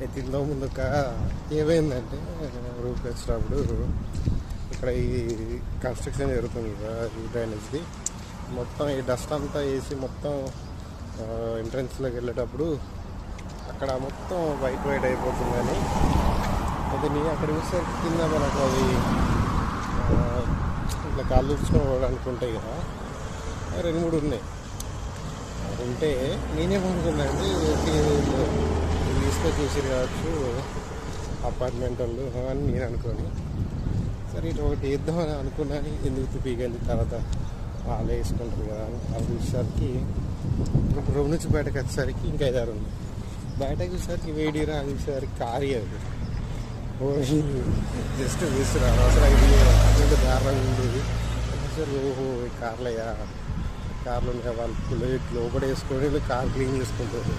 అయితే ఇంట్లో ముందు ఏమైందంటే రూప్కి వచ్చినప్పుడు ఇక్కడ ఈ కన్స్ట్రక్షన్ జరుగుతుంది కదా ఈ డ్రైనేజ్ది మొత్తం ఈ డస్ట్ అంతా వేసి మొత్తం ఎంట్రన్స్లోకి వెళ్ళేటప్పుడు అక్కడ మొత్తం వైట్ అయిపోతుందని అయితే నేను అక్కడ చూస్తే కింద మనకు అవి ఇట్లా కాళ్ళు ఊడ్చుకోవడానికి ఉంటాయి కదా 2-3 ఉన్నాయి. ఉంటే నేనేమనుకున్నా అంటే తీసుకొని చూసి కావచ్చు అపార్ట్మెంట్ వాళ్ళు అని నేను అనుకోని సరే ఇటు ఒకటి వేద్దామని అనుకున్నాను. ఎందుకు పీకెళ్ళి తర్వాత వాళ్ళు వేసుకుంటారు కదా అని అవి చూసేసరికి రూమ్ నుంచి బయటకు వచ్చేసరికి ఇంకా 5-6 ఉంది. బయటకు చూసేసరికి వేడిరా చూసేసరికి కారు అది జస్ట్ వేస్తున్నారు అసలు ఇది దారుణంగా ఉండేది. సరే ఓహో కార్లయ్యా కార్లు ఉన్నాయి వాళ్ళు లోపల వేసుకొని కార్ క్లీన్ చేసుకుంటారు.